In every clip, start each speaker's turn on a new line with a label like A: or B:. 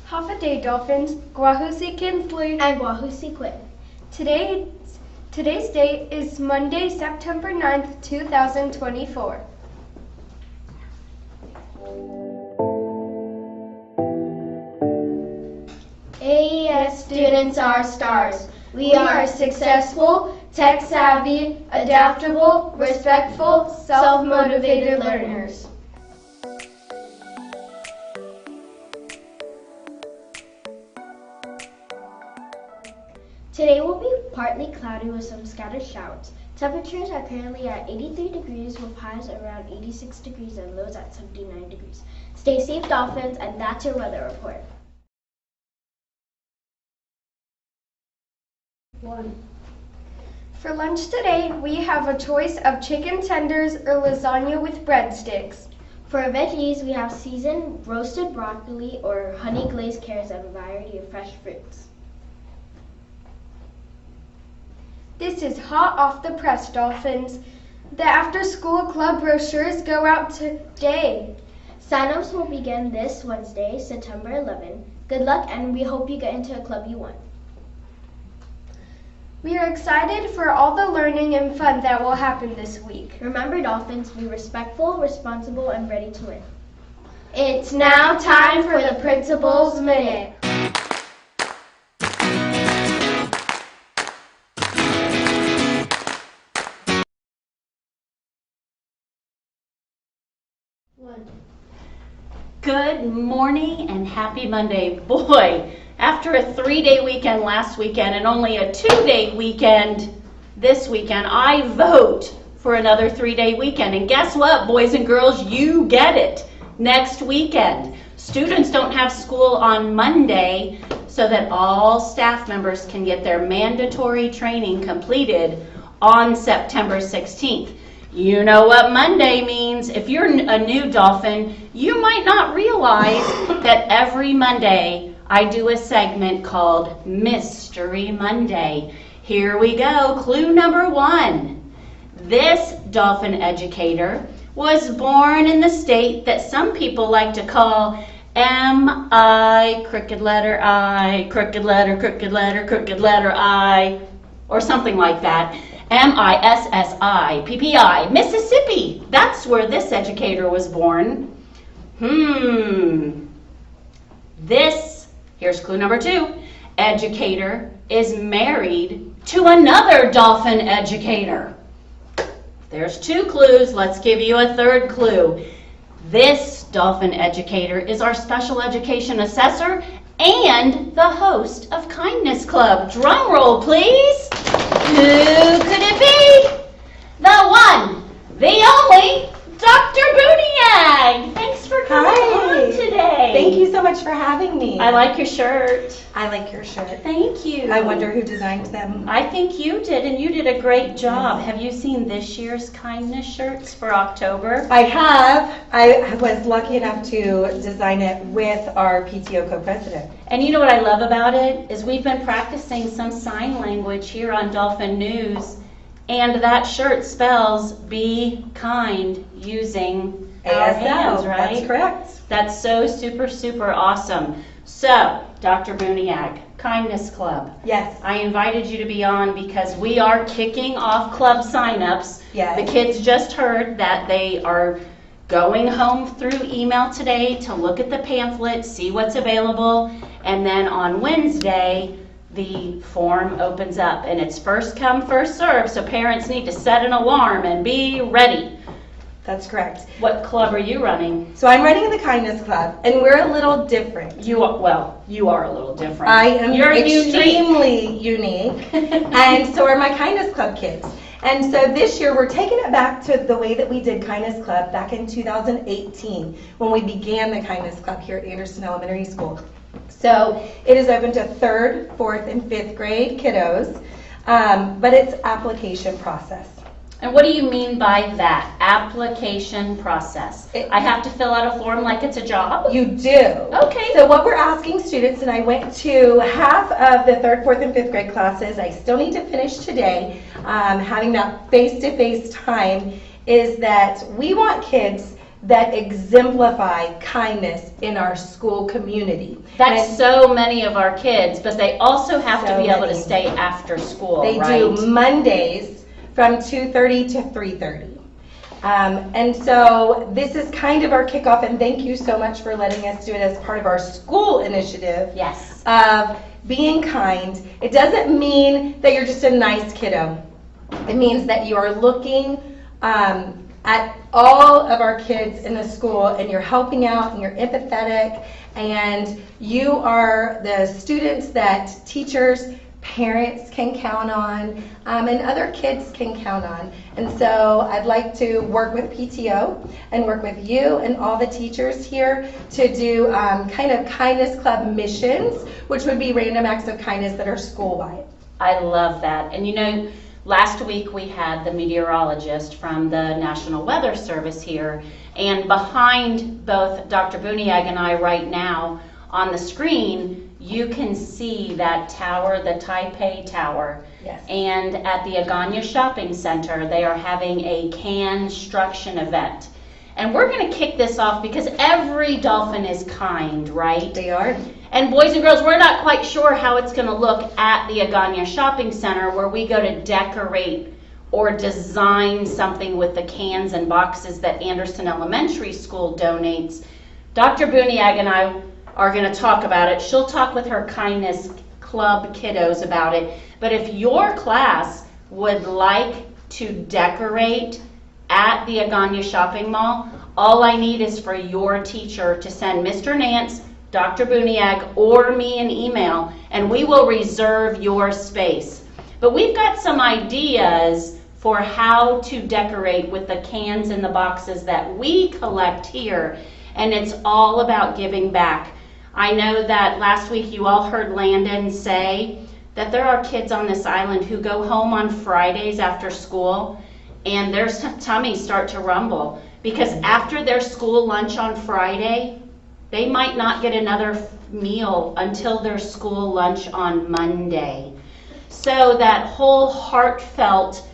A: Hafa Dolphins, Gwahusi Kinsley,
B: and Gwahusi Quinn.
A: Today's date is Monday, September 9th, 2024.
B: AES students are stars. We are successful, tech-savvy, adaptable, respectful, self-motivated learners. Today will be partly cloudy with some scattered showers. Temperatures are currently at 83 degrees with highs around 86 degrees and lows at 79 degrees. Stay safe, Dolphins, and that's your weather report.
A: For lunch today, we have a choice of chicken tenders or lasagna with breadsticks.
B: For veggies, we have seasoned roasted broccoli or honey glazed carrots and a variety of fresh fruits.
A: This is hot off the press, Dolphins. The after-school club brochures go out today.
B: Sign-ups will begin this Wednesday, September 11. Good luck, and we hope you get into a club you want.
A: We are excited for all the learning and fun that will happen this week.
B: Remember, Dolphins, be respectful, responsible, and ready to win.
A: It's now time for the Principal's Minute.
C: Good morning and happy Monday. Boy, after a 3-day weekend last weekend and only a 2-day weekend this weekend, I vote for another 3-day weekend. And guess what, boys and girls? You get it next weekend. Students don't have school on Monday so that all staff members can get their mandatory training completed on September 16th. You know what Monday means. If you're a new Dolphin, you might not realize that every Monday I do a segment called Mystery Monday. Here we go. Clue number 1. This Dolphin educator was born in the state that some people like to call M-I, crooked letter I, crooked letter, crooked letter, crooked letter I, or something like that. M-I-S-S-I-P-P-I, Mississippi. That's where this educator was born. Here's clue number 2. Educator is married to another Dolphin educator. There's 2 clues. Let's give you a 3rd clue. This Dolphin educator is our special education assessor and the host of Kindness Club. Drum roll, please. Who could it be? The one, the only, Dr. Buniag. Thanks for coming on today.
D: Thank you so much for having me.
C: I like your shirt.
D: I like your shirt.
C: Thank you.
D: I wonder who designed them.
C: I think you did, and you did a great job. Have you seen this year's kindness shirts for October?
D: I have. I was lucky enough to design it with our PTO co-president.
C: And you know what I love about it is we've been practicing some sign language here on Dolphin News, and that shirt spells be kind using our hands, right?
D: That's correct.
C: That's so super, super awesome. So, Dr. Buniag, Kindness Club.
D: Yes.
C: I invited you to be on because we are kicking off club signups.
D: Yes.
C: The kids just heard that they are going home through email today to look at the pamphlet, see what's available, and then on Wednesday, the form opens up, and it's first come, first serve, so parents need to set an alarm and be ready.
D: That's correct.
C: What club are you running?
D: So I'm running the Kindness Club, and we're a little different.
C: You are a little different.
D: I am extremely
C: unique.
D: And so are my Kindness Club kids. And so this year we're taking it back to the way that we did Kindness Club back in 2018 when we began the Kindness Club here at Anderson Elementary School. So it is open to 3rd, 4th, and 5th grade kiddos, but it's application process.
C: And what do you mean by that? Application process. I have to fill out a form like it's a job?
D: You do.
C: Okay.
D: So what we're asking students, and I went to half of the 3rd, 4th, and 5th grade classes. I still need to finish today, having that face-to-face time, is that we want kids that exemplify kindness in our school community.
C: That's
D: And
C: so many of our kids, but they also have to
D: So
C: be able to
D: many.
C: stay after school,
D: They
C: right?
D: do Mondays from 2:30 to 3:30. And so this is kind of our kickoff, and thank you so much for letting us do it as part of our school initiative
C: Yes.
D: of being kind. It doesn't mean that you're just a nice kiddo. It means that you are looking at all of our kids in the school, and you're helping out, and you're empathetic, and you are the students that teachers, parents can count on, and other kids can count on. And so I'd like to work with PTO and work with you and all the teachers here to do kind of Kindness Club missions, which would be random acts of kindness that are school-wide.
C: I love that. And you know, last week we had the meteorologist from the National Weather Service here, and behind both Dr. Buniag and I right now on the screen, you can see that tower, the Taipei Tower.
D: Yes.
C: And at the Agana Shopping Center, they are having a construction event. And we're going to kick this off because every dolphin is kind, right?
D: They are.
C: And boys and girls, we're not quite sure how it's going to look at the Agana Shopping Center, where we go to decorate or design something with the cans and boxes that Anderson Elementary School donates. Dr. Buniag and I are going to talk about it. She'll talk with her Kindness Club kiddos about it. But if your class would like to decorate at the Agana Shopping Mall, all I need is for your teacher to send Mr. Nance, Dr. Buniag, or me an email, and we will reserve your space. But we've got some ideas for how to decorate with the cans and the boxes that we collect here, and it's all about giving back. I know that last week you all heard Landon say that there are kids on this island who go home on Fridays after school and their tummies start to rumble because after their school lunch on Friday, they might not get another meal until their school lunch on Monday. So that whole heartfelt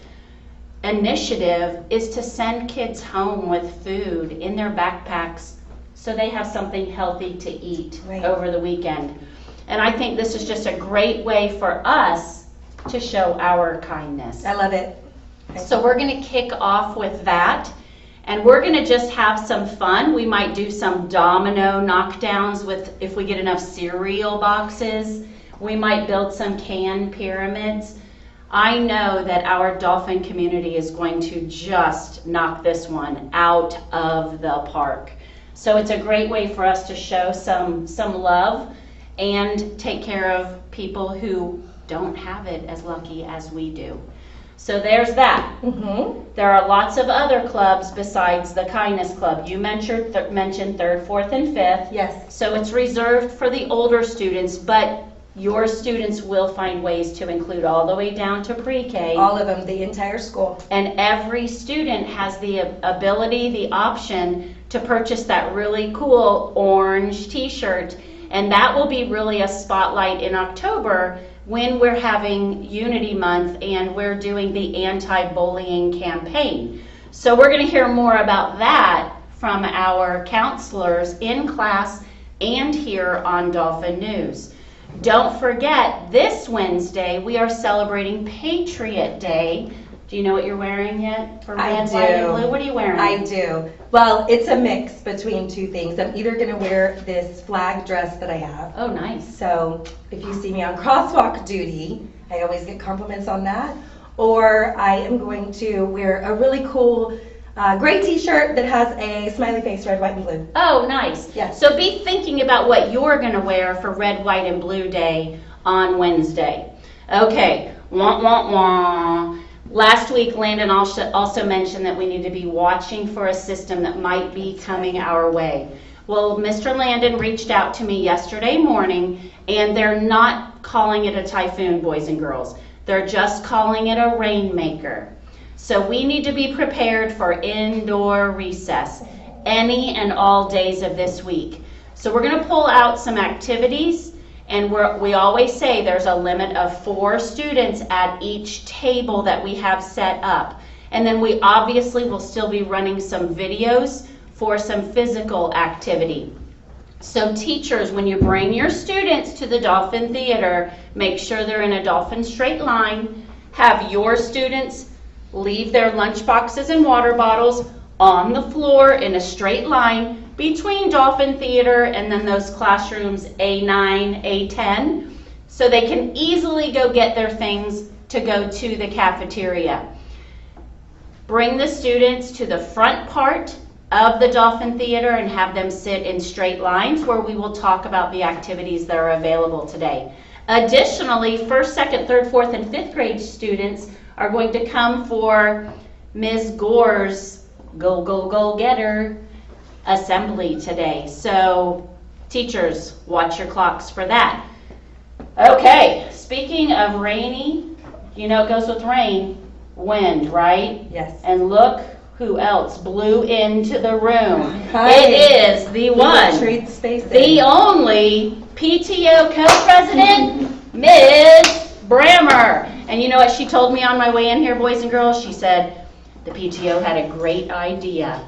C: initiative is to send kids home with food in their backpacks so they have something healthy to eat over the weekend. And I think this is just a great way for us to show our kindness.
D: I love it.
C: So we're going to kick off with that, and we're going to just have some fun. We might do some domino knockdowns with, if we get enough cereal boxes. We might build some can pyramids. I know that our dolphin community is going to just knock this one out of the park. So it's a great way for us to show some love and take care of people who don't have it as lucky as we do. So there's that. There are lots of other clubs besides the Kindness Club. You mentioned 3rd, 4th, and 5th.
D: Yes.
C: So it's reserved for the older students, but your students will find ways to include all the way down to pre-K.
D: All of them, the entire school.
C: And every student has the ability, the option to purchase that really cool orange t-shirt. And that will be really a spotlight in October when we're having Unity Month and we're doing the anti-bullying campaign. So we're going to hear more about that from our counselors in class and here on Dolphin News. Don't forget, this Wednesday we are celebrating Patriot Day. Do you know what you're wearing yet for red, white, and blue? What are you wearing?
D: I do. Well, it's a mix between two things. I'm either going to wear this flag dress that I have.
C: Oh, nice.
D: So if you see me on crosswalk duty, I always get compliments on that. Or I am going to wear a really cool gray t-shirt that has a smiley face, red, white, and blue.
C: Oh, nice.
D: Yes.
C: So be thinking about what you're going to wear for Red, White, and Blue Day on Wednesday. Okay. Wah, wah, wah. Last week, Landon also mentioned that we need to be watching for a system that might be coming our way. Well, Mr. Landon reached out to me yesterday morning, and they're not calling it a typhoon, boys and girls. They're just calling it a rainmaker. So we need to be prepared for indoor recess any and all days of this week. So we're going to pull out some activities. And we always say there's a limit of 4 students at each table that we have set up. And then we obviously will still be running some videos for some physical activity. So teachers, when you bring your students to the Dolphin Theater, make sure they're in a dolphin straight line. Have your students leave their lunch boxes and water bottles on the floor in a straight line between Dolphin Theater and then those classrooms A9, A10, so they can easily go get their things to go to the cafeteria. Bring the students to the front part of the Dolphin Theater and have them sit in straight lines where we will talk about the activities that are available today. Additionally, 1st, 2nd, 3rd, 4th, and 5th grade students are going to come for Ms. Gore's Go, Go, Go Getter assembly today. So teachers, watch your clocks for that. Okay, speaking of rainy, you know it goes with rain, wind, right?
D: Yes.
C: And look who else blew into the room.
D: Hi.
C: It is the one,
D: Trade space.
C: the only PTO co-president, Ms. Brammer. And you know what she told me on my way in here, boys and girls? She said, the PTO had a great idea.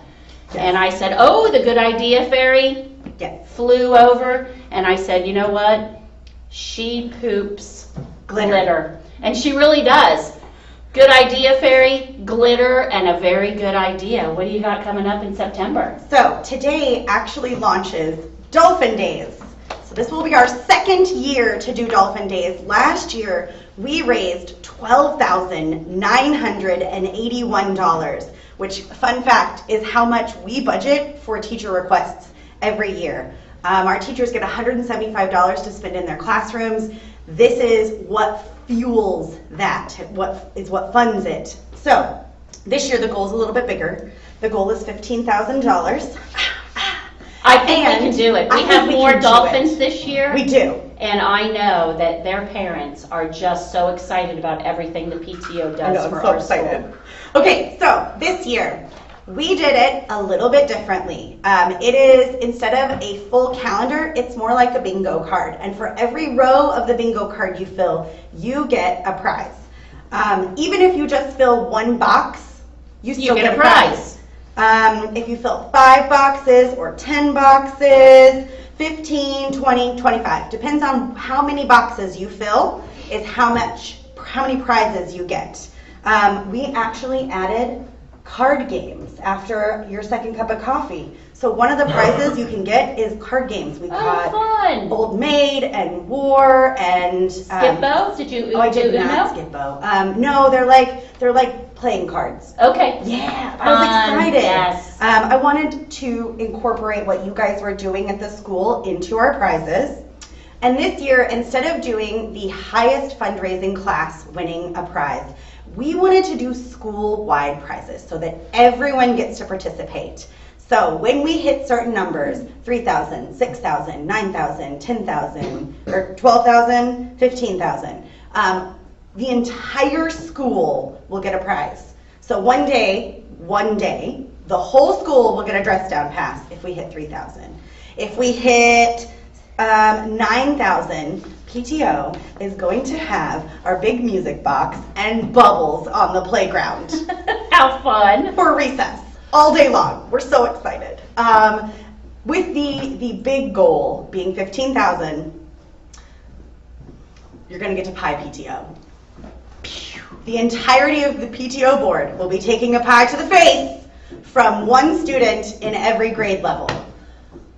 D: Yes.
C: And I said, oh, the good idea fairy
D: Yes.
C: flew over. And I said, you know what? She poops glitter. And she really does. Good idea, fairy, glitter, and a very good idea. What do you got coming up in September?
E: So today actually launches Dolphin Days. So this will be our 2nd year to do Dolphin Days. Last year we raised $12,981, which, fun fact, is how much we budget for teacher requests every year. Our teachers get $175 to spend in their classrooms. This is what fuels that, what funds it. So this year the goal is a little bit bigger. The goal is $15,000.
C: I think we can do it. We have more dolphins this year.
E: We do.
C: And I know that their parents are just so excited about everything the PTO does for our school.
E: Okay, so this year we did it a little bit differently. It is, instead of a full calendar, it's more like a bingo card. And for every row of the bingo card you fill, you get a prize. Even if you just fill one box, you still get a prize. If you fill 5 boxes or 10 boxes, 15, 20, 25, depends on how many boxes you fill is how many prizes you get. We actually added card games after your second cup of coffee. So one of the prizes you can get is card games. We got
C: fun.
E: Old Maid and War and
C: Skip-Bo? Did you
E: Oh, I did
C: do
E: not
C: Uno?
E: Skip-Bo. No, they're like playing cards.
C: Okay.
E: Yeah, I was excited.
C: Yes.
E: I wanted to incorporate what you guys were doing at the school into our prizes. And this year, instead of doing the highest fundraising class winning a prize, we wanted to do school-wide prizes so that everyone gets to participate. So when we hit certain numbers, 3,000, 6,000, 9,000, 10,000, or 12,000, 15,000, the entire school will get a prize. So one day, the whole school will get a dress down pass if we hit 3,000. If we hit 9,000, PTO is going to have our big music box and bubbles on the playground.
C: How fun.
E: For recess, all day long. We're so excited. With the big goal being 15,000, you're going to get to pie PTO. The entirety of the PTO board will be taking a pie to the face from one student in every grade level.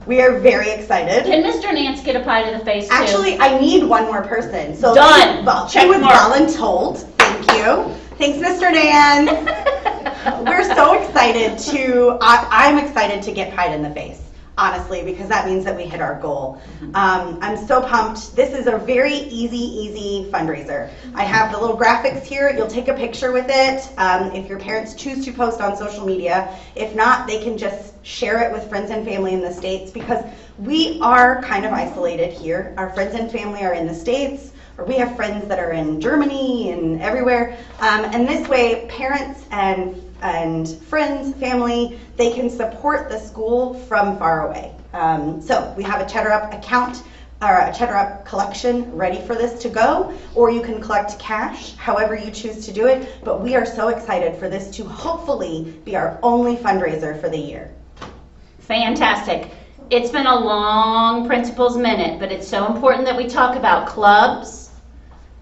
E: We are very excited.
C: Can Mr. Nance get a pie to the face too?
E: Actually, I need one more person. So
C: Done.
E: She
C: Check
E: was
C: mark.
E: voluntold. Thank you. Thanks, Mr. Dan. We're so excited I'm excited to get pied in the face, honestly, because that means that we hit our goal. I'm so pumped. This is a very easy fundraiser. I have the little graphics here. You'll take a picture with it if your parents choose to post on social media. If not, they can just share it with friends and family in the States, because we are kind of isolated here. Our friends and family are in the States, or we have friends that are in Germany and everywhere. And this way, parents and friends, family, they can support the school from far away. So we have a Cheddar Up account, or a Cheddar Up collection ready for this to go, or you can collect cash, however you choose to do it. But we are so excited for this to hopefully be our only fundraiser for the year.
C: Fantastic. It's been a long Principal's Minute, but it's so important that we talk about clubs,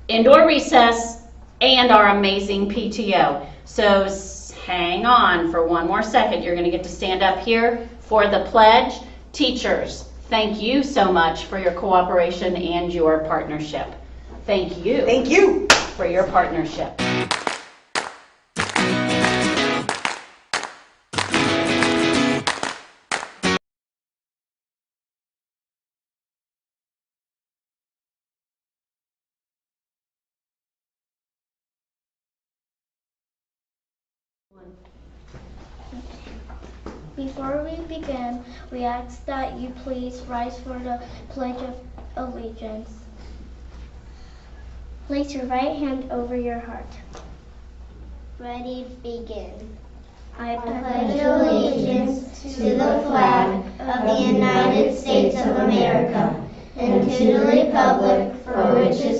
C: indoor recess, and our amazing PTO. So hang on for one more second. You're going to get to stand up here for the pledge. Teachers, thank you so much for your cooperation and your partnership. Thank you.
E: Thank you.
C: For your partnership.
B: Before we begin, we ask that you please rise for the Pledge of Allegiance. Place your right hand over your heart. Ready, begin. I pledge allegiance to the flag of the United States of America and to the republic for which it